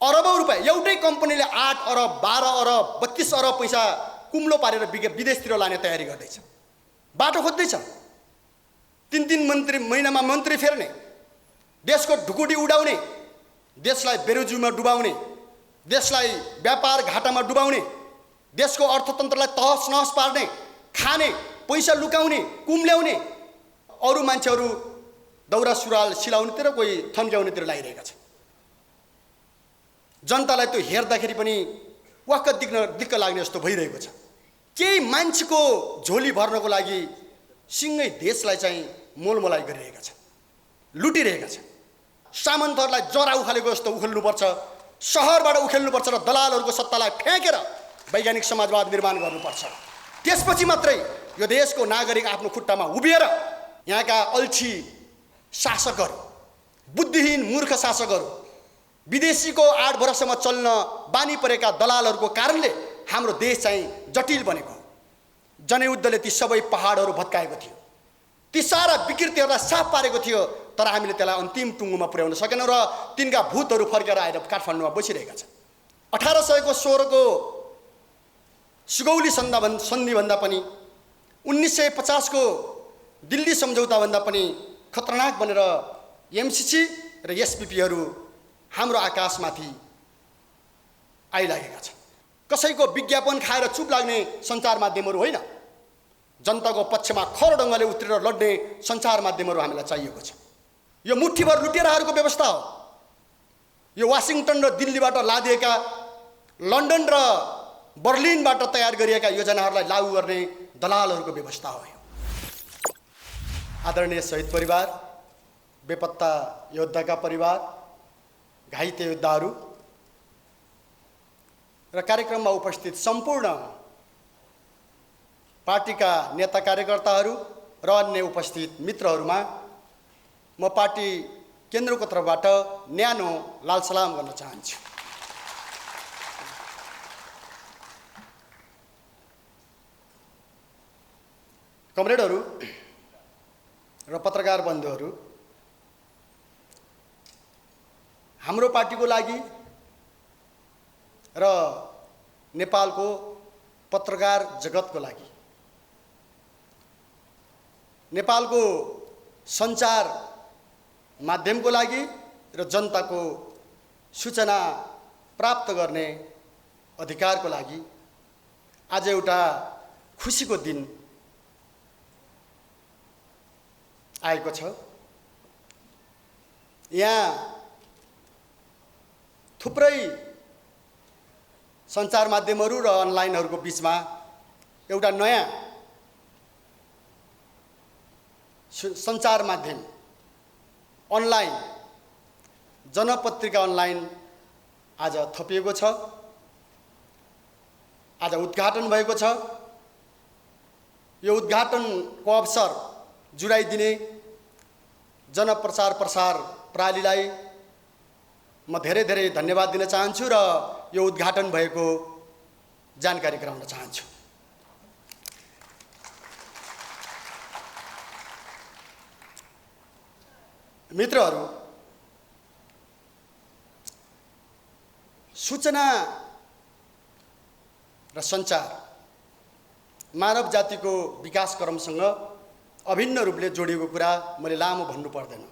अरबौं रुपैयाँ एउटै कम्पनीले 8 अरब 12 अरब 32 अरब पैसा कुम्लो पारेर विदेशतिर लाने तयारी गर्दैछ। बाटो खोज्दैछ, 3 महिनामा मन्त्री फेर्ने, देशको ढुकुटी उडाउने, देशलाई बेरोजगारीमा डुबाउने, देशलाई व्यापार घाटामा डुबाउने, देशको अर्थतन्त्रलाई तहस नहस पार्ने, खाने, पैसा लुकाउने, कुम्ल्याउने, अरू मान्छेहरू दौरा सुरुवाल सिलाउनेतिर कोही थन्क्याउनेतिर लागिरहेका छन्। जनतालाई त्यो हेर्दाखेरि पनि वाक्क दिक्क लाग्ने जस्तो भइरहेको छ। केही मान्छेको झोली भर्नको लागि सिंगै देशलाई चाहिँ मोलमोलाई गरिरहेका छन्, लुटिरहेका छन्। सामन्तहरूलाई जरा उखालेको जस्तो उखेल्नुपर्छ, सहरबाट उखेल्नुपर्छ र दलालहरूको सत्तालाई फ्याँकेर वैज्ञानिक समाजवाद निर्माण गर्नुपर्छ। त्यसपछि मात्रै यो देशको नागरिक आफ्नो खुट्टामा उभिएर यहाँका अल्छी शासकहरू, बुद्धिहीन मूर्ख शासकहरू, विदेशीको आड भरोसामा चल्न बानी परेका दलालहरूको कारणले हाम्रो देश चाहिँ जटिल बनेको। जनयुद्धले ती सबै पहाडहरू भत्काएको थियो, ती सारा विकृतिहरूलाई साफ पारेको थियो, तर हामीले त्यसलाई अन्तिम टुङ्गोमा पुर्याउन सकेनौँ र तिनका भूतहरू फर्केर आएर काठमाडौँमा बसिरहेका छन्। 1816 को सुगौली सन्धिभन्दा पनि 1950 को दिल्ली सम्झौताभन्दा पनि खतरनाक बनेर एमसीसी र एसपीपीहरू हाम्रो आकाशमाथि आइलागेका छन्। कसैको विज्ञापन खाएर चुप लाग्ने सञ्चार माध्यमहरू होइन, जनताको पक्षमा खर ढङ्गले उत्रेर लड्ने सञ्चार माध्यमहरू हामीलाई चाहिएको छ। यो मुठ्ठीभर लुटेराहरूको व्यवस्था हो। यो वाशिङटन र दिल्लीबाट लादिएका, लन्डन र बर्लिनबाट तयार गरिएका योजनाहरूलाई लागू गर्ने दलालहरूको व्यवस्था हो। आदरणीय शहीद परिवार, बेपत्ता योद्धाका परिवार, घाइते योद्धाहरू र कार्यक्रममा उपस्थित सम्पूर्ण पार्टीका नेता कार्यकर्ताहरू र अन्य उपस्थित मित्रहरूमा म पार्टी केन्द्रको तर्फबाट न्यानो लाल सलाम गर्न चाहन्छु। कमरेडहरू र पत्रकार बन्धुहरू, हाम्रो पार्टीको लागि र नेपालको पत्रकार जगतको लागि, नेपालको सञ्चार माध्यमको लागि र जनताको सूचना प्राप्त गर्ने अधिकारको लागि आज एउटा खुसीको दिन आएको छ। यहाँ थुप्रै सञ्चार माध्यमहरू र अनलाइनहरूको बिचमा एउटा नयाँ सञ्चार माध्यम अनलाइन जनपत्रिका अनलाइन आज थपिएको छ, आज उद्घाटन भएको छ। यो उद्घाटनको अवसर जुटाइदिने जनप्रचार प्रसार प्रणालीलाई म धेरै धेरै धन्यवाद दिन चाहन्छु र यो उद्घाटन भएको जानकारी गराउन चाहन्छु। मित्रहरू, सूचना र सञ्चार मानव जातिको विकास क्रमसँग अभिन्न रूपले जोडिएको कुरा मैले लामो भन्नु पर्दैन।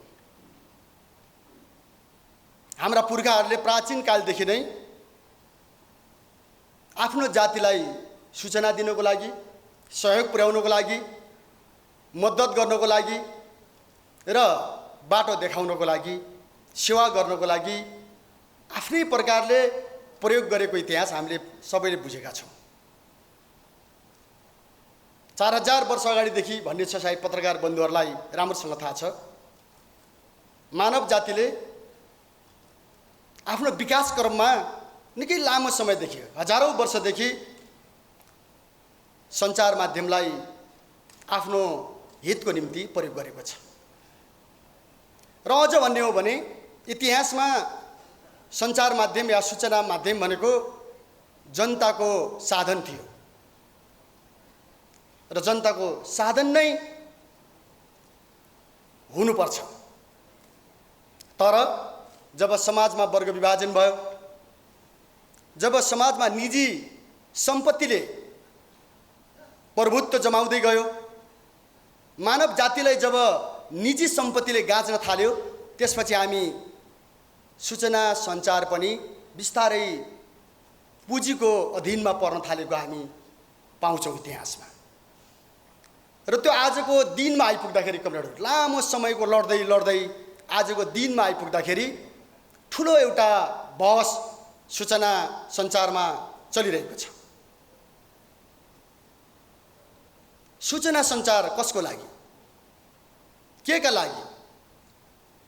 हाम्रा पुर्खाहरूले प्राचीन कालदेखि नै आफ्नो जातिलाई सूचना दिनको लागि, सहयोग पुर्याउनको लागि, मद्दत गर्नको लागि र बाटो देखाउनको लागि, सेवा गर्नको लागि आफ्नै प्रकारले प्रयोग गरेको इतिहास हामीले सबैले बुझेका छौँ। 4000 वर्ष अगाडिदेखि भन्ने छ, सायद पत्रकार बन्धुहरूलाई राम्रोसँग थाहा छ। मानव जातिले आफ्नो विकास क्रममा निकै लामो समयदेखि, हजारौं वर्षदेखि सञ्चार माध्यमलाई आफ्नो हितको निम्ति प्रयोग गरेको छ। र अझ भन्ने हो भने इतिहासमा सञ्चार माध्यम या सूचना माध्यम भनेको जनताको साधन थियो र जनताको साधन नै हुनुपर्छ। तर जब समाजमा वर्ग विभाजन भयो, जब समाजमा निजी सम्पत्तिले प्रभुत्व जमाउँदै गयो, मानव जातिलाई जब निजी सम्पत्तिले गाँच्न थाल्यो, त्यसपछि हामी सूचना सञ्चार पनि बिस्तारै पुँजीको अधीनमा पर्न थालेको हामी पाउँछौँ इतिहासमा। र त्यो आजको दिनमा आइपुग्दाखेरि कमरेडहरू, लामो समयको लड्दै लड्दै आजको दिनमा आइपुग्दाखेरि ठुलो एउटा बहस सूचना सञ्चारमा चलिरहेको छ। सूचना सञ्चार कसको लागि, के का लागि,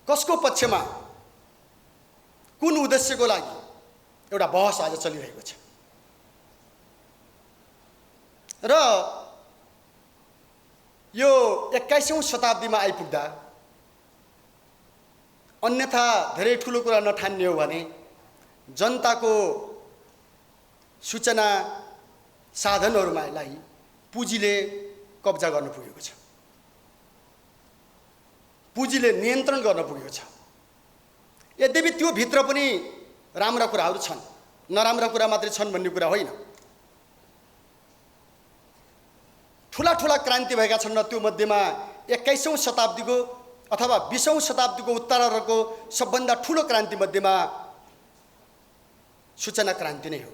कसको पक्षमा, कुन उद्देश्यको लागि एउटा बहस आज चलिरहेको छ। र यो 21औं शताब्दीमा आइपुग्दा अन्यथा धेरै ठुलो कुरा नठान्ने हो भने जनताको सूचना साधनहरूलाई पुँजीले कब्जा गर्न पुगेको छ, पुँजीले नियन्त्रण गर्न पुगेको छ। यद्यपि त्यो भित्र पनि राम्रा कुराहरू छन्, नराम्रा कुरा मात्रै छन् भन्ने कुरा होइन। ठुला ठुला क्रान्ति भएका छन् र त्यो मध्येमा 21औं शताब्दीको अथवा 20औं शताब्दीको उत्तरार्धको सबभन्दा ठुलो क्रान्ति मध्येमा सूचना क्रान्ति नै हो।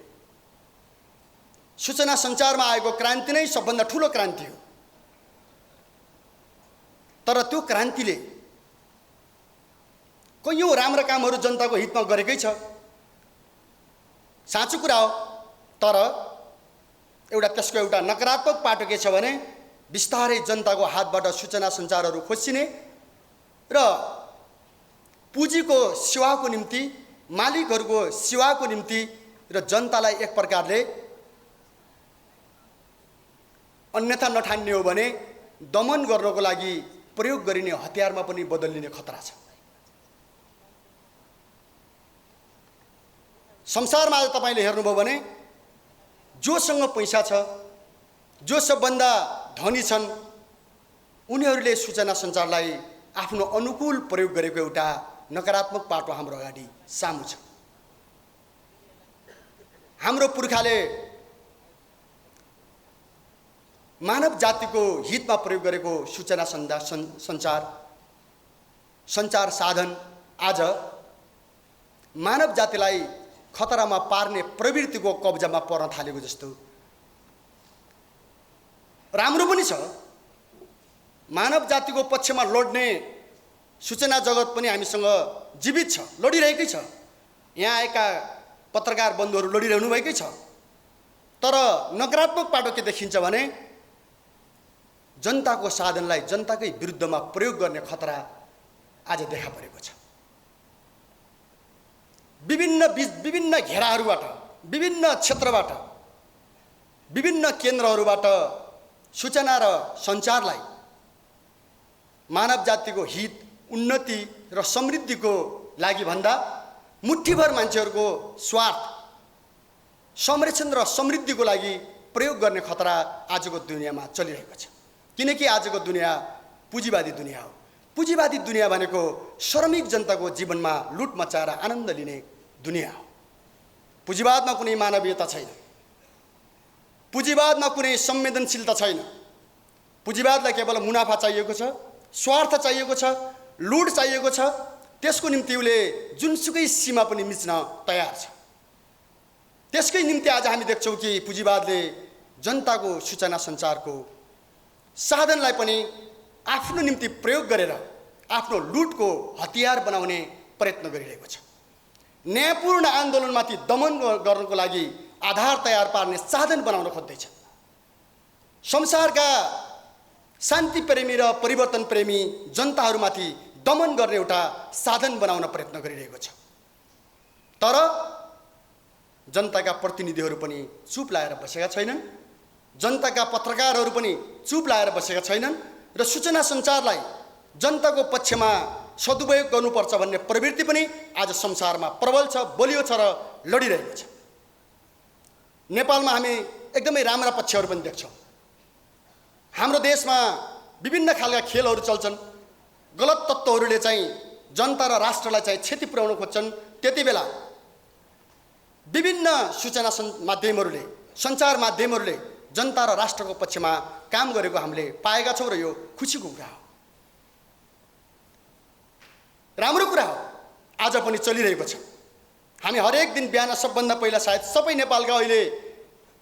सूचना सञ्चारमा आएको क्रान्ति नै सबभन्दा ठुलो क्रान्ति हो। तर त्यो क्रान्तिले कयौं राम्रा कामहरू जनताको हितमा गरेकै छ, साँचो कुरा हो। तर एउटा त्यसको एउटा नकारात्मक पाटो के छ भने बिस्तारै जनताको हातबाट सूचना सञ्चारहरू खोसिने र पुँजीको सेवाको निम्ति, मालिकहरूको सेवाको निम्ति र जनतालाई एक प्रकारले अन्यथा नठान्ने हो भने दमन गर्नको लागि प्रयोग गरिने हतियारमा पनि बदलिने खतरा छ। संसारमा आज तपाईले हेर्नुभयो भने जोसँग पैसा छ, जो सबभन्दा धनी छन्, उनीहरूले सूचना सञ्चारलाई आफ्नो अनुकूल प्रयोग गरेको एउटा नकारात्मक पाटो हाम्रो अगाडि सामु छ। हाम्रो पुर्खाले मानव जातिको हितमा प्रयोग गरेको सूचना सञ्चार साधन आज मानव जातिलाई खतरामा पार्ने प्रवृत्तिको कब्जामा पर्न थालेको जस्तो। राम्रो पनि छ, मानव जातिको पक्षमा लड्ने सूचना जगत पनि हामीसँग जीवित छ, लडिरहेकै छ। यहाँ आएका पत्रकार बन्धुहरू लडिरहनु भएकै छ। तर नकारात्मक पाटो के देखिन्छ भने जनताको साधनलाई जनताकै विरुद्धमा प्रयोग गर्ने खतरा आज देखा परेको छ। विभिन्न घेराहरूबाट, विभिन्न क्षेत्रबाट, विभिन्न केन्द्रहरूबाट सूचना र सञ्चारलाई मानव जातिको हित, उन्नति र समृद्धिको लागि भन्दा मुठ्ठीभर मान्छेहरूको स्वार्थ, संरक्षण र समृद्धिको लागि प्रयोग गर्ने खतरा आजको दुनियाँमा चलिरहेको छ। किनकि आजको दुनियाँ पुँजीवादी दुनियाँ हो। पुँजीवादी दुनियाँ भनेको श्रमिक जनताको जीवनमा लुट मचाएर आनन्द लिने दुनियाँ हो। पुँजीवादमा कुनै मानवीयता छैन, पुँजीवादमा कुनै संवेदनशीलता छैन। पुँजीवादलाई केवल मुनाफा चाहिएको छ, स्वार्थ चाहिएको छ, लुट चाहिएको छ। त्यसको निम्ति उसले जुनसुकै सीमा पनि मिच्न तयार छ। त्यसकै निम्ति आज हामी देख्छौँ कि पुँजीवादले जनताको सूचना सञ्चारको साधनलाई पनि आफ्नो निम्ति प्रयोग गरेर आफ्नो लुटको हतियार बनाउने प्रयत्न गरिरहेको छ। न्यायपूर्ण आन्दोलनमाथि दमन गर्नको लागि आधार तयार पार्ने साधन बनाउन खोज्दैछ। संसारका शान्ति प्रेमी र परिवर्तन प्रेमी जनताहरूमाथि दमन गर्ने एउटा साधन बनाउन प्रयत्न गरिरहेको छ। तर जनताका प्रतिनिधिहरू पनि चुप लाएर बसेका छैनन्, जनताका पत्रकारहरू पनि चुप लाएर बसेका छैनन् र सूचना सञ्चारलाई जनताको पक्षमा सदुपयोग गर्नुपर्छ भन्ने प्रवृत्ति पनि आज संसारमा प्रबल छ, बलियो छ र लडिरहेको छ। नेपालमा हामी एकदमै राम्रा पक्षहरू पनि देख्छौँ। हाम्रो देशमा विभिन्न खालका खेलहरू चल्छन्। गलत तत्त्वहरूले चाहिँ जनता र राष्ट्रलाई चाहिँ क्षति पुर्याउन खोज्छन्। त्यति बेला विभिन्न सूचना माध्यमहरूले सञ्चार माध्यमहरूले जनता र राष्ट्रको पक्षमा काम गरेको हामीले पाएका छौँ र यो खुसीको कुरा हो, राम्रो कुरा हो। आज पनि चलिरहेको छ। हामी हरेक दिन बिहान सबभन्दा पहिला सायद सबै नेपालका अहिले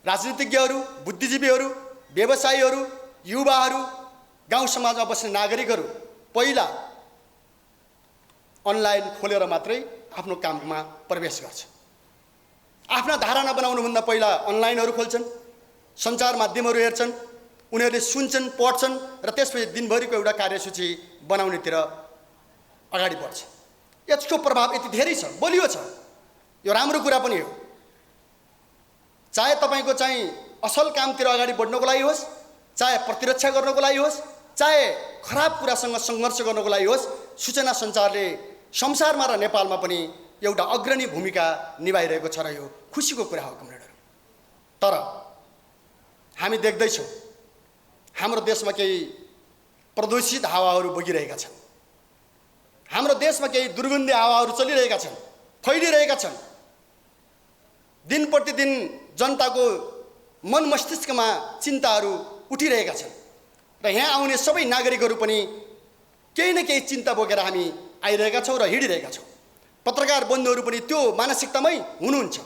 राजनीतिज्ञहरू, बुद्धिजीवीहरू, व्यवसायीहरू, युवाहरू, गाउँ समाजमा बस्ने नागरिकहरू पहिला अनलाइन खोलेर मात्रै आफ्नो काममा प्रवेश गर्छ। आफ्ना धारणा बनाउनुभन्दा पहिला अनलाइनहरू खोल्छन्, सञ्चार माध्यमहरू हेर्छन्, उनीहरूले सुन्छन्, पढ्छन् र त्यसपछि दिनभरिको एउटा कार्यसूची बनाउनेतिर अगाडि बढ्छ। यसको प्रभाव यति धेरै छ, बलियो छ। यो राम्रो कुरा पनि हो। चाहे तपाईँको चाहिँ असल कामतिर अगाडि बढ्नको लागि होस्, चाहे प्रतिरक्षा गर्नको लागि होस्, चाहे खराब कुरासँग सङ्घर्ष गर्नको लागि होस्, सूचना सञ्चारले संसारमा र नेपालमा पनि एउटा अग्रणी भूमिका निभाइरहेको छ र यो खुसीको कुरा हो कमरेडहरू। तर हामी देख्दैछौँ हाम्रो देशमा केही प्रदूषित हावाहरू बगिरहेका छन्, हाम्रो देशमा केही दुर्गन्धी हावाहरू चलिरहेका छन्, फैलिरहेका छन्। दिन प्रतिदिन जनताको मन मस्तिष्कमा चिन्ताहरू उठिरहेका छन् र यहाँ आउने सबै नागरिकहरू पनि केही न केही चिन्ता बोकेर हामी आइरहेका छौँ र हिँडिरहेका छौँ। पत्रकार बन्धुहरू पनि त्यो मानसिकतामै हुनुहुन्छ।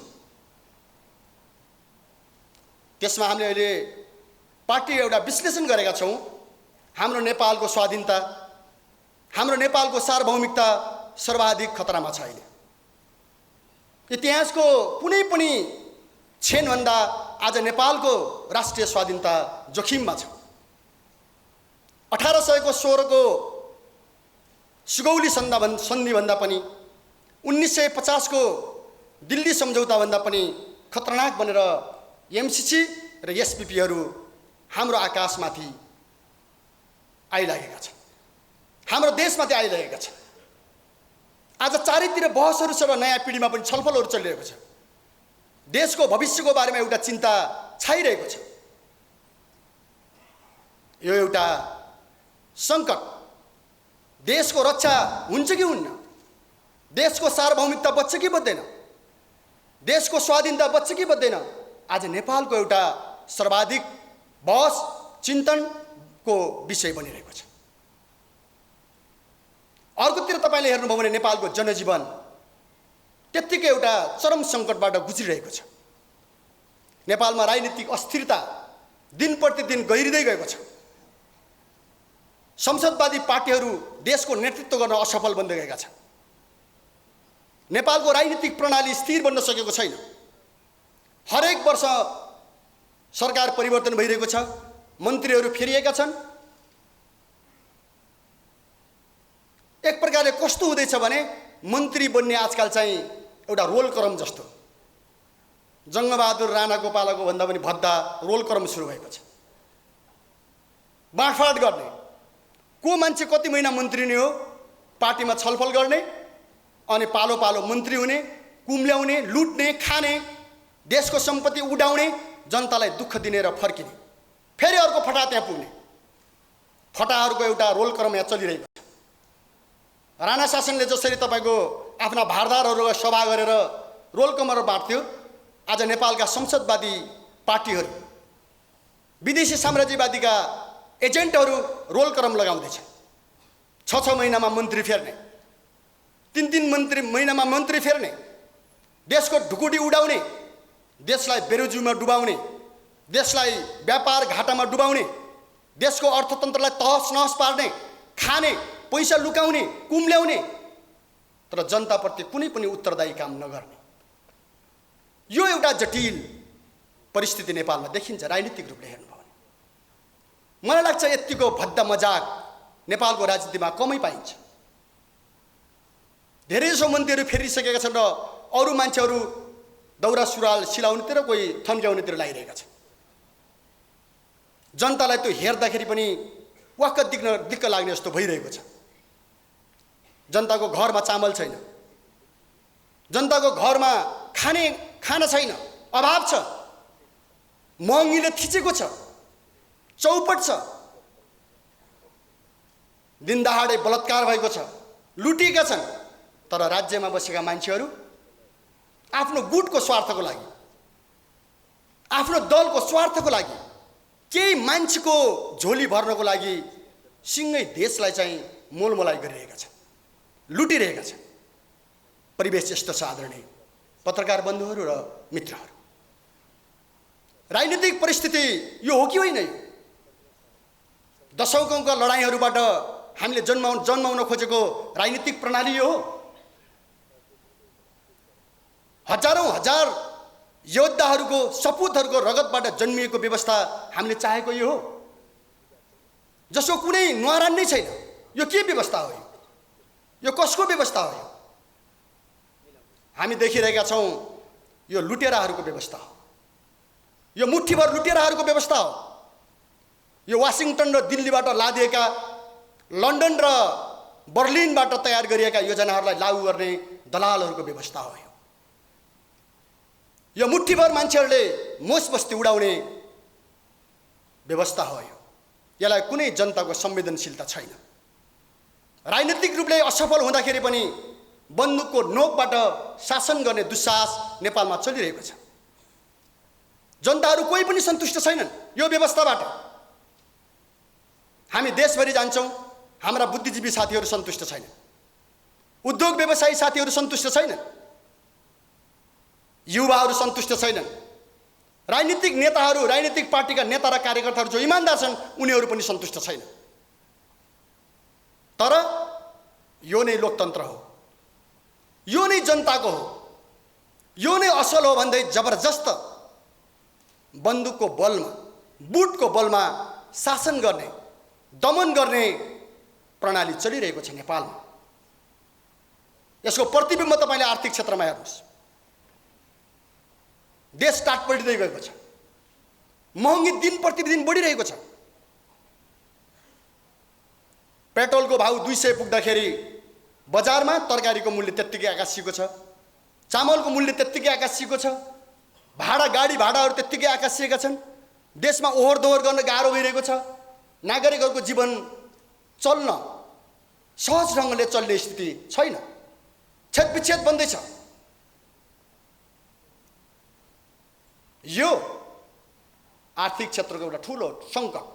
त्यसमा हामीले अहिले पार्टी एउटा विश्लेषण गरेका छौँ। हाम्रो नेपालको स्वाधीनता, हाम्रो नेपालको सार्वभौमिकता सर्वाधिक खतरामा छ। अहिले इतिहासको कुनै पनि क्षणभन्दा आज नेपालको राष्ट्रिय स्वाधीनता जोखिममा छ। 1816 को सुगौली सन्धिभन्दा पनि 1950 को दिल्ली सम्झौताभन्दा पनि खतरनाक बनेर एमसीसी र एसपीपीहरू हाम्रो आकाशमाथि आइलागेका छन्, हाम्रो देशमाथि आइलागेका छन्। आज चारैतिर बहसहरू छ र नयाँ पिँढीमा पनि छलफलहरू चलिरहेको छ। देशको भविष्यको बारेमा एउटा चिन्ता छाइरहेको छ। यो एउटा सङ्कट, देशको रक्षा हुन्छ कि हुन्न, देशको सार्वभौमिकता बच्छ कि बच्दैन, देशको स्वाधीनता बच्छ कि बच्दैन, आज नेपालको एउटा सर्वाधिक बहस चिन्तनको विषय बनिरहेको छ। अर्कोतिर तपाईँले हेर्नुभयो भने नेपालको जनजीवन त्यत्तिकै एउटा चरम सङ्कटबाट गुज्रिरहेको छ। नेपालमा राजनीतिक अस्थिरता दिन प्रतिदिन गहिरिँदै गएको छ। संसदवादी पार्टीहरू देशको नेतृत्व गर्न असफल बन्दै गएका छन्। नेपालको राजनीतिक प्रणाली स्थिर बन्न सकेको छैन। हरेक वर्ष सरकार परिवर्तन भइरहेको छ, मन्त्रीहरू फेरिएका छन्। एक प्रकारले कस्तो हुँदैछ भने मन्त्री बन्ने आजकल चाहिँ एउटा रोल क्रम जस्तो, जङ्गबहादुर राणाको पालाको भन्दा पनि भद्दा रोल क्रम सुरु भएको छ। बाँडफाँड गर्ने, को मान्छे कति महिना मन्त्री नै हो, पार्टीमा छलफल गर्ने, अनि पालो पालो मन्त्री हुने, कुम्ल्याउने, लुट्ने, खाने, देशको सम्पत्ति उडाउने, जनतालाई दुःख दिने र फर्किने, फेरि अर्को फटा त्यहाँ पुग्ने, फटाहरूको एउटा रोल क्रम यहाँ चलिरहेको छ। राणा शासनले जसरी तपाईँको आफ्ना भारदारहरूलाई सभा गरेर रोल क्रमहरू बाँड्थ्यो, आज नेपालका संसदवादी पार्टीहरू विदेशी साम्राज्यवादीका एजेन्टहरू रोल क्रम लगाउँदैछ। 6 महिनामा मन्त्री फेर्ने, 3 महिनामा मन्त्री फेर्ने, देशको ढुकुटी उडाउने, देशलाई बेरोजगारीमा डुबाउने, देशलाई व्यापार घाटामा डुबाउने, देशको अर्थतन्त्रलाई तहस नहस पार्ने, खाने, पैसा लुकाउने, कुम्ल्याउने, तर जनताप्रति कुनै पनि उत्तरदायी काम नगर्ने। यो एउटा जटिल परिस्थिति नेपालमा देखिन्छ राजनीतिक रूपले हेर्नुभयो भने। मलाई लाग्छ यतिको भद्दा मजाक नेपालको राजनीतिमा कमै पाइन्छ। धेरैजसो मन्त्रीहरू फेरिसकेका छन् र अरू मान्छेहरू दौरा सुरुवाल सिलाउनेतिर, कोही थन्क्याउनेतिर लागिरहेका छन्। जनतालाई त्यो हेर्दाखेरि पनि वाक्क दिक्क लाग्ने जस्तो भइरहेको छ। जनताको घरमा चामल छैन, जनताको घरमा खाना छैन, अभाव छ, महँगीले थिचेको छ, चौपट छ, दिनदहाडे बलात्कार भएको छ, लुटिएका छन्। तर राज्यमा बसेका मान्छेहरू आफ्नो गुटको स्वार्थको लागि, आफ्नो दलको स्वार्थको लागि, केही मान्छेको झोली भर्नको लागि सिंगै देशलाई चाहिँ मोलमोलाई गरिरहेका छन्, लुटिरहेका छन्। परिवेश यस्तो छ आदरणीय पत्रकार बन्धुहरू र मित्रहरू। राजनीतिक परिस्थिति यो हो कि होइन? दशकौंका लडाइँहरूबाट हामीले जन्माउन खोजेको राजनीतिक प्रणाली यो हो। हजारौं हजार योद्धाहरूको सपुतहरूको रगतबाट जन्मिएको व्यवस्था हामीले चाहेको यो हो, जसको कुनै न्वारान नै छैन। यो के व्यवस्था हो? यो कसको व्यवस्था हो? हामी देखिरहेका छौँ यो लुटेराहरूको व्यवस्था हो, यो मुठ्ठीभर लुटेराहरूको व्यवस्था हो। यो वाशिङटन र दिल्लीबाट लादिएका, लन्डन र बर्लिनबाट तयार गरिएका योजनाहरूलाई लागू गर्ने दलालहरूको व्यवस्था हो। यो मुठ्ठीभर मान्छेहरूले मोस बस्ती उडाउने व्यवस्था हो। यसलाई कुनै जनताको संवेदनशीलता छैन। राजनीतिक रूपले असफल हुँदाखेरि पनि बन्दुकको नोकबाट शासन गर्ने दुस्साहस नेपालमा चलिरहेको छ। जनताहरू कोही पनि सन्तुष्ट छैनन् यो व्यवस्थाबाट। हामी देशभरि जान्छौँ, हाम्रा बुद्धिजीवी साथीहरू सन्तुष्ट छैनन्, उद्योग व्यवसायी साथीहरू सन्तुष्ट छैनन्, युवाहरू सन्तुष्ट छैनन्, राजनीतिक नेताहरू, राजनीतिक पार्टीका नेता र कार्यकर्ताहरू जो इमानदार छन् उनीहरू पनि सन्तुष्ट छैनन्। तर यो नै लोकतन्त्र हो, यो नै जनताको हो, यो नै असल हो भन्दै जबरजस्त बन्दुकको बलमा, बुटको बलमा शासन गर्ने, दमन गर्ने प्रणाली चलिरहेको छ नेपालमा। यसको प्रतिबिम्ब तपाईले आर्थिक क्षेत्रमा हेर्नुहोस्। देश टाट पडिँदै गएको छ, महँगी दिन प्रतिदिन बढिरहेको छ। पेट्रोलको भाउ 200 पुग्दाखेरि बजारमा तरकारीको मूल्य त्यत्तिकै आकाशिएको छ, चामलको मूल्य त्यत्तिकै आकाशिएको छ, गाडी भाडाहरू त्यत्तिकै आकाशिएका छन्। देशमा ओहोर दोहोर गर्न गाह्रो भइरहेको छ। नागरिकहरूको जीवन चल्न सहज ढङ्गले चल्ने स्थिति छैन, छेदविच्छेद बन्दैछ। यो आर्थिक क्षेत्रको एउटा ठुलो सङ्कट।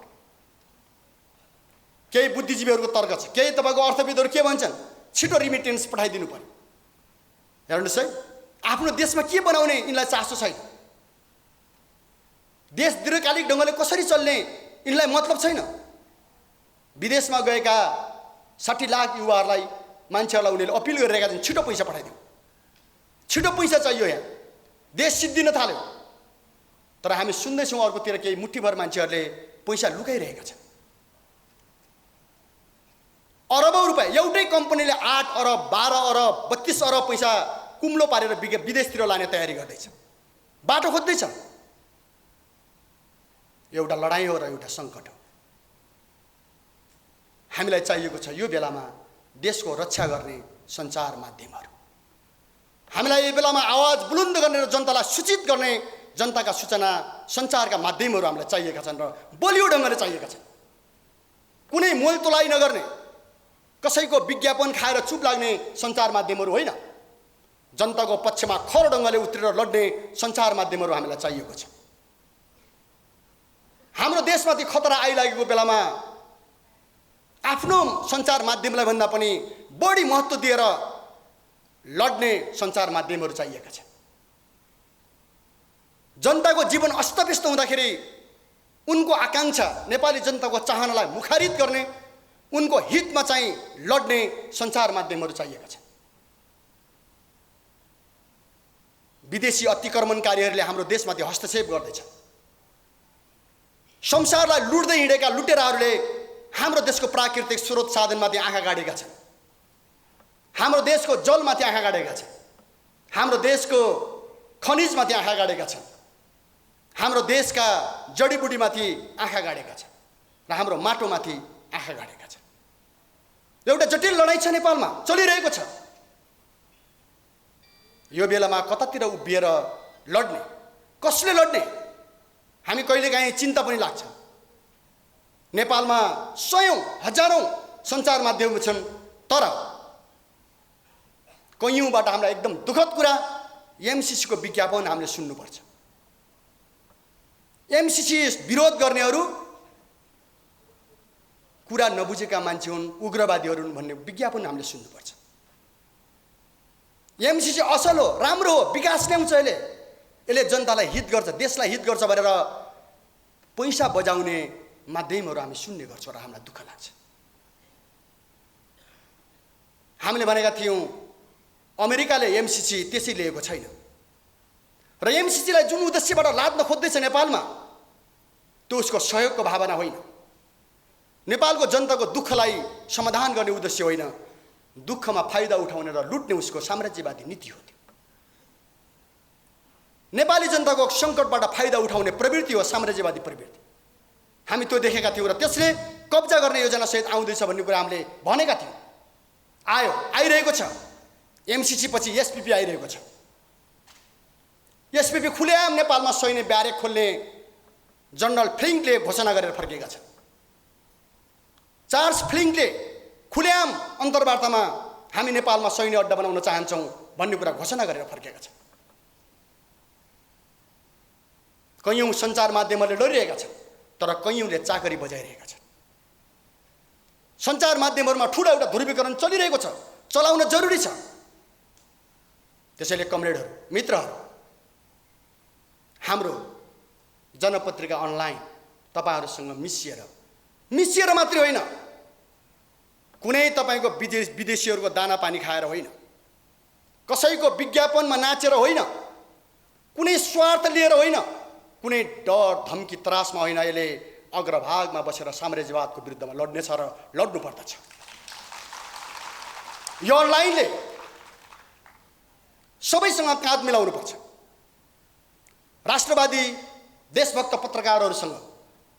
केही बुद्धिजीवीहरूको तर्क छ, केही तपाईँको अर्थविदहरू के भन्छन्, छिटो रिमिटेन्स पठाइदिनु पर्यो। हेर्नुहोस् है, आफ्नो देशमा के बनाउने यिनलाई चासो छैन। देश दीर्घकालिक ढङ्गले कसरी चल्ने यिनलाई मतलब छैन। विदेशमा गएका 60 लाख युवाहरूलाई, मान्छेहरूलाई उनीहरूले अपिल गरिरहेका छन्, छिटो पैसा पठाइदिनु, छिटो पैसा चाहियो, यहाँ देश सिद्धिन थाल्यो। तर हामी सुन्दैछौँ अर्कोतिर केही मुठ्ठीभर मान्छेहरूले पैसा लुकाइरहेका छन्। अरबौं रुपियाँ एउटै कम्पनीले 8 अरब 12 अरब 32 अरब पैसा कुम्लो पारेर विदेशतिर लाने तयारी गर्दैछ, बाटो खोज्दैछ। एउटा लडाइँ हो र एउटा सङ्कट हो। हामीलाई चाहिएको छ यो बेलामा देशको रक्षा गर्ने सञ्चार माध्यमहरू। हामीलाई यो बेलामा आवाज बुलन्द गर्ने र जनतालाई सूचित गर्ने जनताका सूचना सञ्चारका माध्यमहरू हामीलाई चाहिएका छन् र बलियो ढङ्गले चाहिएका छन्। कुनै मोलतोलाई नगर्ने, कसैको विज्ञापन खाएर चुप लाग्ने सञ्चार माध्यमहरू होइन, जनताको पक्षमा खर ढङ्गले उत्रेर लड्ने सञ्चार माध्यमहरू हामीलाई चाहिएको छ। हाम्रो देशमाथि खतरा आइलागेको बेलामा आफ्नो सञ्चार माध्यमलाई भन्दा पनि बढी महत्त्व दिएर लड्ने सञ्चार माध्यमहरू चाहिएका छन्। जनताको जीवन अस्तव्यस्त हुँदाखेरि उनको आकाङ्क्षा, नेपाली जनताको चाहनालाई मुखारित गर्ने, उनको हितमा चाहिँ लड्ने सञ्चार माध्यमहरू चाहिएका छन्। विदेशी अतिक्रमणकारीहरूले हाम्रो देशमाथि हस्तक्षेप गर्दैछन्। संसारलाई लुट्दै हिँडेका लुटेराहरूले हाम्रो देशको प्राकृतिक स्रोत साधनमाथि आँखा गाडेका छन्, हाम्रो देशको जलमाथि आँखा गाडेका छन्, हाम्रो देशको खनिजमाथि आँखा गाडेका छन्, हाम्रो देशका जडीबुटीमाथि आँखा गाडेका छन् र हाम्रो माटोमाथि आँखा गाडेका छन्। एउटा जटिल लडाइँ छ नेपालमा, चलिरहेको छ। यो बेलामा कतातिर उभिएर लड्ने, कसले लड्ने, हामी कहिलेकाहीँ चिन्ता पनि लाग्छ। नेपालमा सयौं हजारौं सञ्चार माध्यमहरू छन्, तर कैयौँबाट हामीलाई एकदम दुःखद कुरा, एमसीसीको विज्ञापन हामीले सुन्नुपर्छ। एमसीसी विरोध गर्नेहरू कुरा नबुझेका मान्छे हुन्, उग्रवादीहरू हुन् भन्ने विज्ञापन हामीले सुन्नुपर्छ। एमसीसी असल हो, राम्रो हो, विकास ल्याउँछ, यसले जनतालाई हित गर्छ, देशलाई हित गर्छ भनेर पैसा बजाउने माध्यमहरू हामी सुन्ने गर्छौँ र हामीलाई दुःख लाग्छ। हामीले भनेका थियौँ अमेरिकाले एमसीसी त्यसै लिएको छैन र एमसीसीलाई जुन उद्देश्यबाट लाद्न खोज्दैछ नेपालमा त्यो उसको सहयोगको भावना होइन, नेपालको जनताको दुःखलाई समाधान गर्ने उद्देश्य होइन, दुःखमा फाइदा उठाउने र लुट्ने उसको साम्राज्यवादी नीति हो। नेपाली जनताको सङ्कटबाट फाइदा उठाउने प्रवृत्ति हो साम्राज्यवादी प्रवृत्ति। हामी त्यो देखेका थियौँ र त्यसले कब्जा गर्ने योजनासहित आउँदैछ भन्ने कुरा हामीले भनेका थियौँ। आइरहेको छ। एमसीसी पछि एसपीपी आइरहेको छ। एसपीपी खुलेआम नेपालमा सैन्य ब्यारेक खोल्ने जनरल फ्लिङ्कले घोषणा गरेर फर्केका छन्। चार्ल्स फ्लिङ्कले खुलेआम अन्तर्वार्तामा हामी नेपालमा सैन्य अड्डा बनाउन चाहन्छौँ भन्ने कुरा घोषणा गरेर फर्केका छन्। कैयौँ सञ्चार माध्यमहरूले लडिरहेका छन् तर कैयौँले चाकरी बजाइरहेका छन्। सञ्चार माध्यमहरूमा ठुलो एउटा ध्रुवीकरण चलिरहेको छ, चलाउन जरुरी छ। त्यसैले कमरेडहरू, मित्रहरू, हाम्रो जनपत्रिका अनलाइन तपाईहरुसँग मिसिएर मात्रै होइन, कुनै तपाईको विदेशीहरूको दाना पानी खाएर होइन, कसैको विज्ञापनमा नाचेर होइन, कुनै स्वार्थ लिएर होइन, कुनै डर धम्की त्रासमा होइन, यसले अग्रभागमा बसेर साम्राज्यवादको विरुद्धमा लड्नेछ र लड्नु पर्दछ। यो अनलाइनले सबैसँग काँध मिलाउनु पर्छ। राष्ट्रवादी देशभक्त पत्रकारहरूसँग,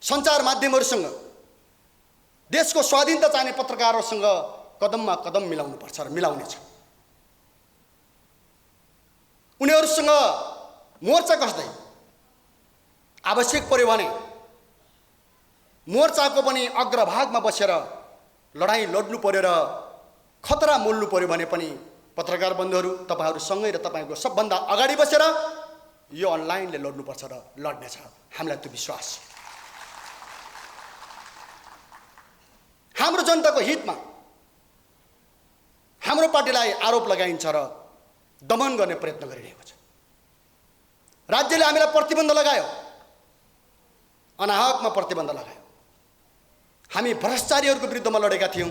सञ्चार माध्यमहरूसँग, देशको स्वाधीनता चाहने पत्रकारहरूसँग कदममा कदम मिलाउनु पर्छ र मिलाउनेछ। उनीहरूसँग मोर्चा कस्दै आवश्यक पर्यो भने मोर्चाको पनि अग्रभागमा बसेर लडाईँ लड्नु पर्यो र खतरा मोल्नु पर्यो भने पनि पत्रकार बन्धुहरू तपाईहरुसँगै र तपाईको सबभन्दा अगाडि बसेर यो अनलाइनले लड्नुपर्छ र लड्नेछ। हामीलाई त्यो विश्वास छ। हाम्रो जनताको हितमा हाम्रो पार्टीलाई आरोप लगाइन्छ र दमन गर्ने प्रयत्न गरिरहेको छ। राज्यले हामीलाई प्रतिबन्ध लगायो, अनाहकमा प्रतिबन्ध लगायो। हामी भ्रष्टाचारीहरूको विरुद्धमा लडेका थियौँ,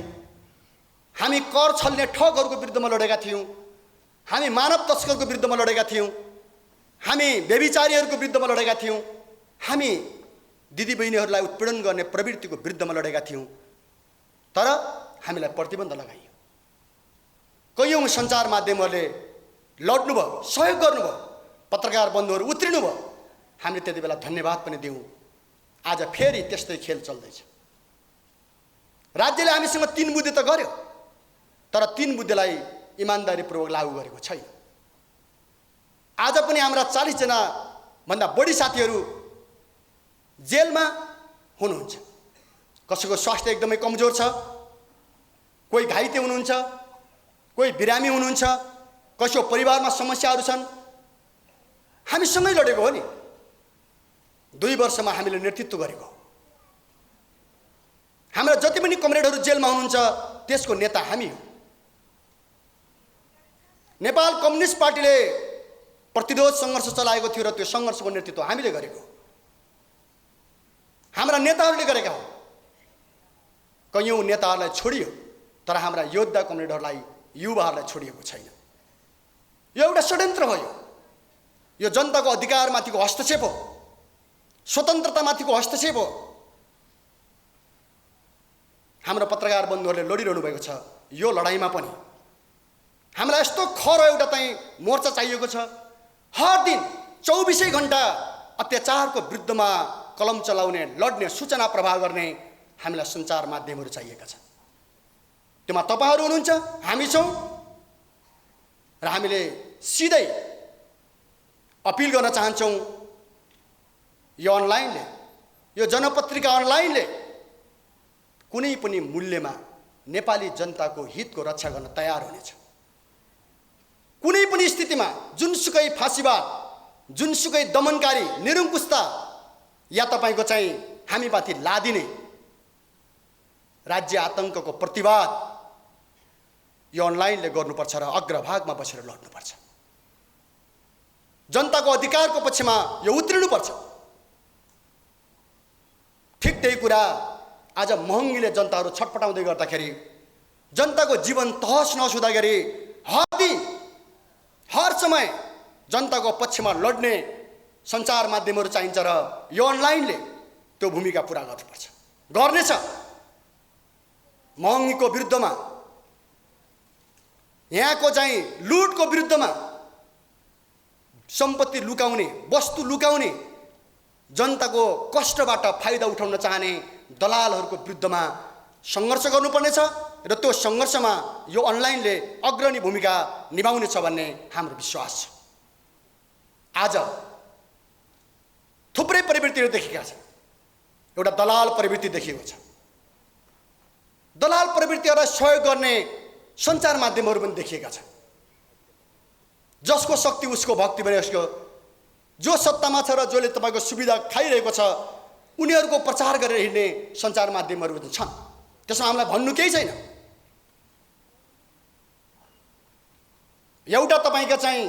हामी कर छल्ने ठगहरूको विरुद्धमा लडेका थियौँ, हामी मानव तस्करको विरुद्धमा लडेका थियौँ, हामी व्यभिचारीहरूको विरुद्धमा लडेका थियौँ, हामी दिदीबहिनीहरूलाई उत्पीडन गर्ने प्रवृत्तिको विरुद्धमा लडेका थियौँ। तर हामीलाई प्रतिबन्ध लगाइयो। कैयौँ सञ्चार माध्यमहरूले लड्नुभयो, सहयोग गर्नुभयो, पत्रकार बन्धुहरू उत्रिनुभयो। हामीले त्यति बेला धन्यवाद पनि दियौँ। आज फेरि त्यस्तै खेल चल्दैछ। राज्यले हामीसँग 3 बुद्धे त गर्यो, तर 3 बुद्धेलाई इमानदारीपूर्वक लागू गरेको छैन। आज पनि हाम्रा 40 जना भन्दा बढी साथीहरू जेलमा हुनुहुन्छ। कसैको स्वास्थ्य एकदमै कमजोर छ, कोही घाइते हुनुहुन्छ, कोही बिरामी हुनुहुन्छ, कसैको परिवारमा समस्याहरू छन्। हामीसँगै लडेको हो नि। 2 वर्षमा हामीले नेतृत्व गरेको। हाम्रा जति पनि कमरेडहरू जेलमा हुनुहुन्छ त्यसको नेता हामी हो। नेपाल कम्युनिस्ट पार्टीले प्रतिरोध सङ्घर्ष चलाएको थियो र त्यो सङ्घर्षको नेतृत्व हामीले गरेको। हाम्रा नेताहरूले गरेका हो। कैयौँ नेताहरूलाई छोडियो तर हाम्रा योद्धा कमरेडहरूलाई, युवाहरूलाई छोडिएको छैन। यो एउटा षड्यन्त्र हो। यो जनताको अधिकारमाथिको हस्तक्षेप हो, स्वतन्त्रतामाथिको हस्तक्षेप हो। हाम्रो पत्रकार बन्धुहरूले लडिरहनु भएको छ। यो लडाईँमा पनि हामीलाई यस्तो खरो एउटा चाहिँ मोर्चा चाहिएको छ। हर दिन 24 घण्टा अत्याचारको विरुद्धमा कलम चलाउने, लड्ने, सूचना प्रवाह गर्ने हामीलाई सञ्चार माध्यमहरू चाहिएका छन्। त्यसमा तपाईहरु हुनुहुन्छ, हामी छौँ र हामीले सिधै अपिल गर्न चाहन्छौँ। यो अनलाइनले, यो जनपत्रिका अनलाइनले कुनै पनि मूल्यमा नेपाली जनताको हितको रक्षा गर्न तयार हुनेछ। कुनै पनि स्थितिमा जुनसुकै फाँसीवाद, जुनसुकै दमनकारी निरङ्कुशता या तपाईँको चाहिँ हामीमाथि लादिने राज्य आतङ्कको प्रतिवाद यो अनलाइनले गर्नुपर्छ र अग्रभागमा बसेर लड्नुपर्छ। जनताको अधिकारको पक्षमा यो उत्रिनुपर्छ। ठिक त्यही कुरा आज महँगीले जनताहरू छटपटाउँदै गर्दाखेरि, जनताको जीवन तहस नहस हुँदाखेरि हर समय जनताको पक्षमा लड्ने सञ्चार माध्यमहरू चाहिन्छ र यो अनलाइनले त्यो भूमिका पुरा गर्नुपर्छ, गर्नेछ। महँगीको विरुद्धमा, यहाँको चाहिँ लुटको विरुद्धमा, सम्पत्ति लुकाउने, वस्तु लुकाउने, जनताको कष्टबाट फाइदा उठाउन चाहने दलालहरूको विरुद्धमा सङ्घर्ष गर्नुपर्नेछ र त्यो सङ्घर्षमा यो अनलाइनले अग्रणी भूमिका निभाउनेछ भन्ने हाम्रो विश्वास छ। आज थुप्रै प्रवृत्तिहरू देखिएका छन्। एउटा दलाल प्रवृत्ति देखिएको छ। दलाल प्रवृत्तिहरूलाई सहयोग गर्ने सञ्चार माध्यमहरू पनि देखिएका छन्। जसको शक्ति उसको भक्ति भने उसको, जो सत्तामा छ र जसले तपाईँको सुविधा खाइरहेको छ उनीहरूको प्रचार गरेर हिँड्ने सञ्चार माध्यमहरू पनि छन्। त्यसमा हामीलाई भन्नु केही छैन। एउटा तपाईँका चाहिँ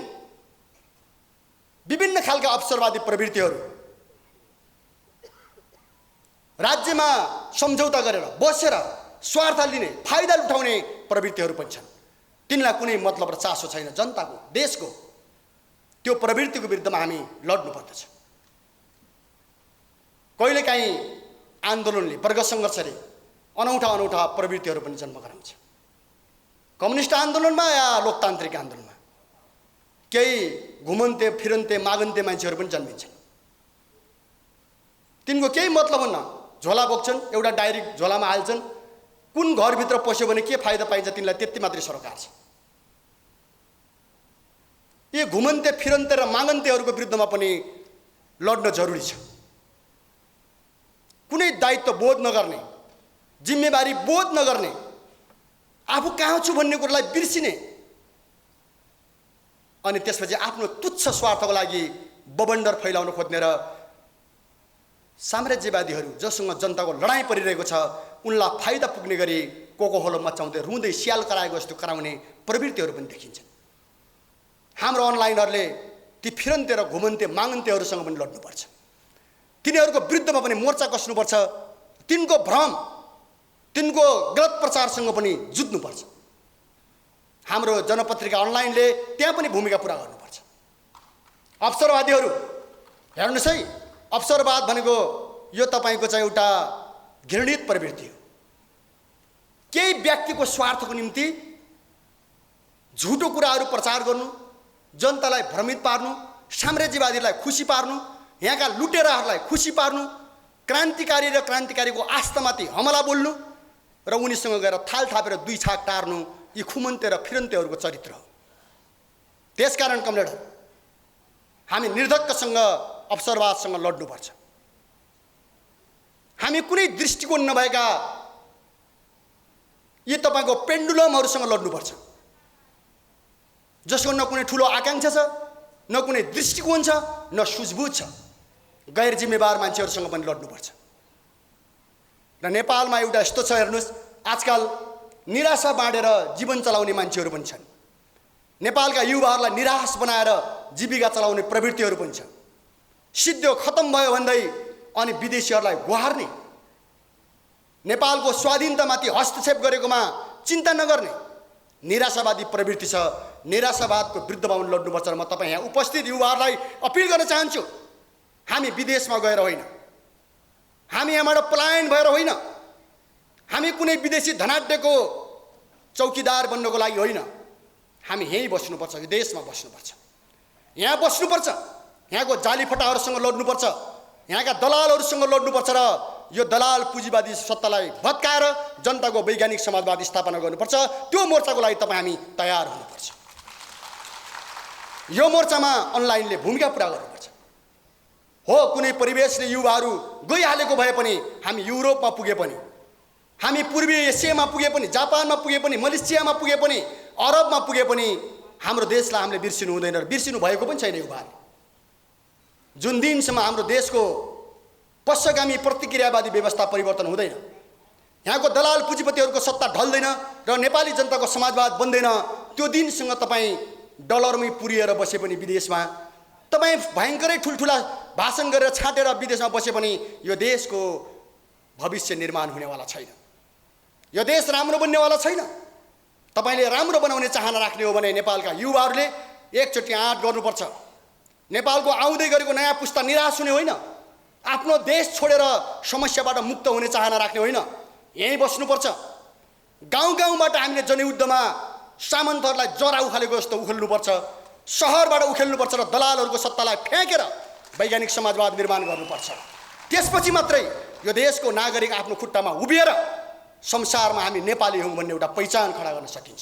विभिन्न खालका अवसरवादी प्रवृत्तिहरू राज्यमा सम्झौता गरेर बसेर स्वार्थ लिने, फाइदा उठाउने प्रवृत्तिहरू पनि छन्। तिनलाई कुनै मतलब र चासो छैन जनताको, देशको। त्यो प्रवृत्तिको विरुद्धमा हामी लड्नु पर्दछ। कहिलेकाहीँ आन्दोलनले, वर्ग सङ्घर्षले अनौठा प्रवृत्तिहरू पनि जन्म गराउँछ। कम्युनिस्ट आन्दोलनमा या लोकतान्त्रिक आन्दोलनमा केही घुमन्ते फिरन्ते मागन्ते मान्छेहरू पनि जन्मिन्छन्। तिनको केही मतलब हुन्न, झोला बोक्छन्, एउटा डायरी झोलामा हाल्छन्, कुन घरभित्र पस्यो भने के फाइदा पाइन्छ तिनलाई त्यति मात्रै सरकार छ। यी घुमन्ते फिरन्ते र मागन्तेहरूको विरुद्धमा पनि लड्न जरुरी छ। कुनै दायित्व बोध नगर्ने, जिम्मेवारी बोध नगर्ने, आफू कहाँ छु भन्ने कुरालाई बिर्सिने अनि त्यसपछि आफ्नो तुच्छ स्वार्थको लागि बबन्डर फैलाउन खोज्ने र साम्राज्यवादीहरू जससँग जनताको लडाइँ परिरहेको छ उनलाई फाइदा पुग्ने गरी कोकोहोलो मचाउँदै रुँदै स्याल कराएको जस्तो कराउने प्रवृत्तिहरू पनि देखिन्छन्। हाम्रो अनलाइनहरूले ती फिरन्ते र घुमन्ते मागन्तेहरूसँग पनि लड्नुपर्छ। तिनीहरूको विरुद्धमा पनि मोर्चा कस्नुपर्छ। तिनको भ्रम, तिनको गलत प्रचारसँग पनि जुझ्नुपर्छ। हाम्रो जनपत्रिका अनलाइनले त्यहाँ पनि भूमिका पुरा गर्नुपर्छ। अवसरवादीहरू हेर्नुहोस् है, अवसरवाद भनेको यो तपाईँको चाहिँ एउटा घृणित प्रवृत्ति हो। केही व्यक्तिको स्वार्थको निम्ति झुटो कुराहरू प्रचार गर्नु, जनतालाई भ्रमित पार्नु, साम्राज्यवादीलाई खुसी पार्नु, यहाँका लुटेराहरूलाई खुसी पार्नु, क्रान्तिकारी र क्रान्तिकारीको आस्थामाथि हमला बोल्नु र उनीसँग गएर थाल थापेर दुई छाक टार्नु, यी खुमन्ते र फिरन्तेहरूको चरित्र हो। त्यसकारण कमरेडहरू, हामी निर्धक्कसँग अवसरवादसँग लड्नुपर्छ। हामी कुनै दृष्टिकोण नभएका यी तपाईँको पेन्डुलमहरूसँग लड्नुपर्छ, जसको न कुनै ठुलो आकाङ्क्षा छ, न कुनै दृष्टिकोण छ, न सुझबुझ छ। गैर जिम्मेवार मान्छेहरूसँग पनि लड्नुपर्छ। र नेपालमा एउटा यस्तो छ, हेर्नुहोस्, आजकल निराशा बाँडेर जीवन चलाउने मान्छेहरू पनि छन्। नेपालका युवाहरूलाई निराश बनाएर जीविका चलाउने प्रवृत्तिहरू पनि छन्। सिद्धो खत्तम भयो भन्दै अनि विदेशीहरूलाई गुहार्ने, नेपालको स्वाधीनतामाथि हस्तक्षेप गरेकोमा चिन्ता नगर्ने निराशावादी प्रवृत्ति छ। निराशावादको विरुद्धमा लड्नुपर्छ। र म तपाईँ यहाँ उपस्थित युवाहरूलाई अपिल गर्न चाहन्छु, हामी विदेशमा गएर होइन, हामी यहाँबाट पलायन भएर होइन, हामी कुनै विदेशी धनाढ्यको चौकीदार बन्नको लागि होइन, हामी यहीँ बस्नुपर्छ, यो देशमा बस्नुपर्छ, यहाँ बस्नुपर्छ, यहाँको जालीफटाहरूसँग लड्नुपर्छ, यहाँका दलालहरूसँग लड्नुपर्छ र यो दलाल पुँजीवादी सत्तालाई भत्काएर जनताको वैज्ञानिक समाजवादी स्थापना गर्नुपर्छ। त्यो मोर्चाको लागि तपाईँ हामी तयार हुनुपर्छ। यो मोर्चामा अनलाइनले भूमिका पुरा गर्नुपर्छ। हो, कुनै परिवेशले युवाहरू गइहालेको भए पनि, हामी युरोपमा पुगे पनि, हामी पूर्वी एसियामा पुगे पनि, जापानमा पुगे पनि, मलेसियामा पुगे पनि, अरबमा पुगे पनि, हाम्रो देशलाई हामीले बिर्सिनु हुँदैन र बिर्सिनु भएको पनि छैन युवाहरूले। जुन दिनसम्म हाम्रो देशको पश्चगामी प्रतिक्रियावादी व्यवस्था परिवर्तन हुँदैन, यहाँको दलाल पुँजीपतिहरूको सत्ता ढल्दैन र नेपाली जनताको समाजवाद बन्दैन, त्यो दिनसँग तपाईँ डलरमै पुरिएर बसे पनि विदेशमा, तपाईँ भयङ्करै ठुल्ठुला भाषण गरेर छाटेर विदेशमा बसे पनि यो देशको भविष्य निर्माण हुनेवाला छैन, यो देश राम्रो बन्नेवाला छैन। तपाईँले राम्रो बनाउने चाहना राख्ने हो भने नेपालका युवाहरूले एकचोटि आँट गर्नुपर्छ। नेपालको आउँदै गरेको नयाँ पुस्ता निराश हुने होइन, आफ्नो देश छोडेर समस्याबाट मुक्त हुने चाहना राख्ने होइन, यहीँ बस्नुपर्छ। गाउँ गाउँबाट हामीले जनयुद्धमा सामन्तहरूलाई जरा उखालेको जस्तो उखेल्नुपर्छ, सहरबाट उखेल्नुपर्छ र दलालहरूको सत्तालाई फ्याँकेर वैज्ञानिक समाजवाद निर्माण गर्नुपर्छ। त्यसपछि मात्रै यो देशको नागरिक आफ्नो खुट्टामा उभिएर संसारमा हामी नेपाली हौँ भन्ने एउटा पहिचान खडा गर्न सकिन्छ।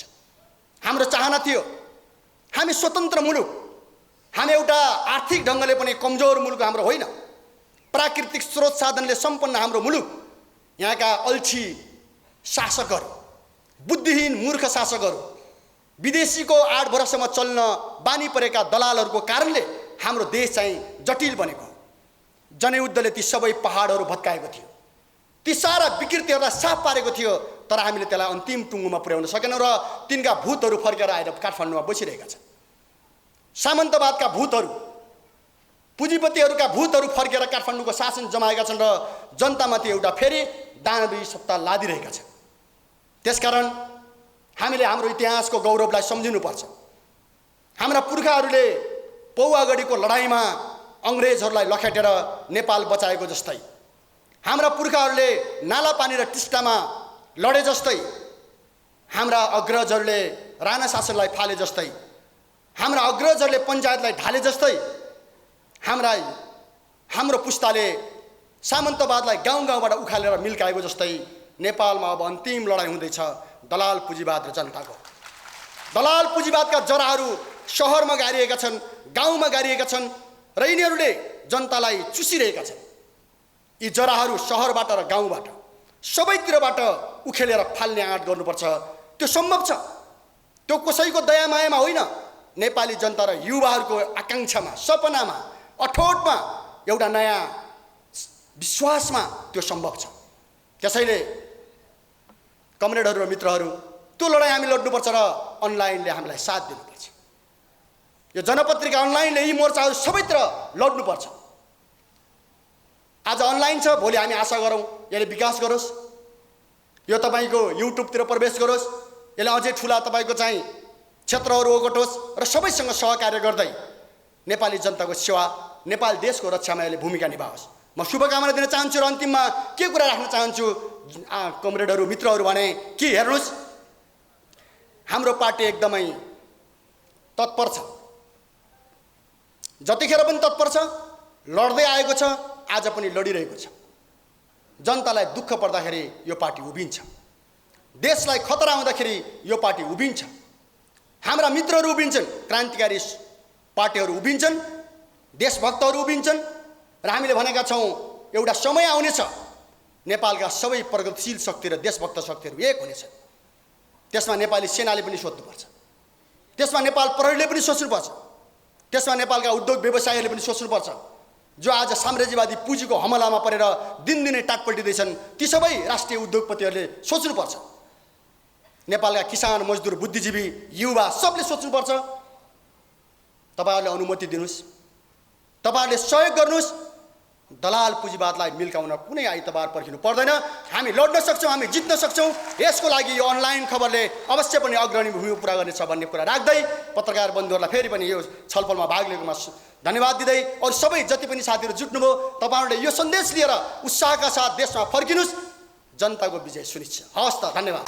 हाम्रो चाहना थियो हामी स्वतन्त्र मुलुक, हामी एउटा आर्थिक ढङ्गले पनि कमजोर मुलुक हाम्रो होइन, प्राकृतिक स्रोत साधनले सम्पन्न हाम्रो मुलुक। यहाँका अल्छी शासकहरू, बुद्धिहीन मूर्ख शासकहरू, विदेशीको आड भरोसामा चल्न बानी परेका दलालहरूको कारणले हाम्रो देश चाहिँ जटिल बनेको। जनयुद्धले ती सबै पहाडहरू भत्काएको थियो, ती सारा विकृतिहरूलाई साफ पारेको थियो, तर हामीले त्यसलाई अन्तिम टुङ्गोमा पुर्याउन सकेनौँ र तिनका भूतहरू फर्केर आएर काठमाडौँमा बसिरहेका छन्। सामन्तवादका भूतहरू, पुँजीपतिहरूका भूतहरू फर्केर काठमाडौँको शासन जमाएका छन् र जनतामाथि एउटा फेरि दानवी सत्ता लादिरहेका छन्। त्यसकारण हामीले हाम्रो इतिहासको गौरवलाई सम्झिनुपर्छ। हाम्रा पुर्खाहरूले पौवागढीको लडाइँमा अङ्ग्रेजहरूलाई लखेटेर नेपाल बचाएको जस्तै, हाम्रा पुर्खाहरूले नालापानी र टिस्टामा लडे जस्तै, हाम्रा अग्रजहरूले राणा शासनलाई फाले जस्तै, हाम्रा अग्रजहरूले पञ्चायतलाई ढाले जस्तै, हाम्रो पुस्ताले सामन्तवादलाई गाउँ गाउँबाट उखालेर मिल्काएको जस्तै नेपालमा अब अन्तिम लडाइँ हुँदैछ दलाल पुँजीवाद र जनताको। दलाल पुँजीवादका जराहरू सहरमा गाडिएका छन्, गाउँमा गाडिएका छन् र यिनीहरूले जनतालाई चुसिरहेका छन्। यी जराहरू सहरबाट र गाउँबाट सबैतिरबाट उखेलेर फाल्ने आँट गर्नुपर्छ। त्यो सम्भव छ, त्यो कसैको दयामायामा होइन, नेपाली जनता र युवाहरूको आकाङ्क्षामा, सपनामा, अठोटमा, एउटा नयाँ विश्वासमा त्यो सम्भव छ। त्यसैले कमरेडहरू र मित्रहरू, त्यो लडाइँ हामी लड्नुपर्छ र अनलाइनले हामीलाई साथ दिनुपर्छ। यो जनपत्रिका अनलाइनले यी मोर्चाहरू सबैतिर लड्नुपर्छ। आज अनलाइन छ, भोलि हामी आशा गरौँ यसले विकास गरोस्, यो तपाईँको युट्युबतिर प्रवेश गरोस्, यसले अझै ठुला तपाईँको चाहिँ क्षेत्रहरू ओगटोस् र सबैसँग सहकार्य गर्दै नेपाली जनताको सेवा, नेपाल देशको रक्षामा यसले भूमिका निभाओस्। म शुभकामना दिन चाहन्छु र अन्तिममा के कुरा राख्न चाहन्छु कमरेडहरू, मित्रहरू भने कि हेर्नुहोस्, हाम्रो पार्टी एकदमै तत्पर छ, जतिखेर पनि तत्पर छ, लड्दै आएको छ, आज पनि लडिरहेको छ। जनतालाई दुःख पर्दाखेरि यो पार्टी उभिन्छ, देशलाई खतरा आउँदाखेरि यो पार्टी उभिन्छ, हाम्रा मित्रहरू उभिन्छन्, क्रान्तिकारी पार्टीहरू उभिन्छन्, देशभक्तहरू उभिन्छन् र हामीले भनेका छौँ एउटा समय आउनेछ नेपालका सबै प्रगतिशील शक्ति र देशभक्त शक्तिहरू एक हुनेछन्। त्यसमा नेपाली सेनाले पनि सोच्नुपर्छ, त्यसमा नेपाल प्रहरीले पनि सोच्नुपर्छ, त्यसमा नेपालका उद्योग व्यवसायीहरूले पनि सोच्नुपर्छ। जो आज साम्राज्यवादी पुँजीको हमलामा परेर दिनदिनै टाटपल्टिँदैछन्, ती सबै राष्ट्रिय उद्योगपतिहरूले सोच्नुपर्छ। नेपालका किसान, मजदुर, बुद्धिजीवी, युवा सबले सोच्नुपर्छ। तपाईँहरूले अनुमति दिनुहोस्, तपाईँहरूले सहयोग गर्नुहोस्, दलाल पुँजीवादलाई मिल्काउन कुनै आइतबार पर्खिनु पर्दैन। हामी लड्न सक्छौँ, हामी जित्न सक्छौँ। यसको लागि यो अनलाइन खबरले अवश्य पनि अग्रणी भूमिका पुरा गर्नेछ भन्ने कुरा राख्दै पत्रकार बन्धुहरूलाई फेरि पनि यो छलफलमा भाग लिएकोमा धन्यवाद दिँदै अरू सबै जति पनि साथीहरू जुट्नुभयो, तपाईँहरूले यो सन्देश लिएर उत्साहका साथ देशमा फर्किनुहोस्, जनताको विजय सुनिश्चित। हवस् त, धन्यवाद।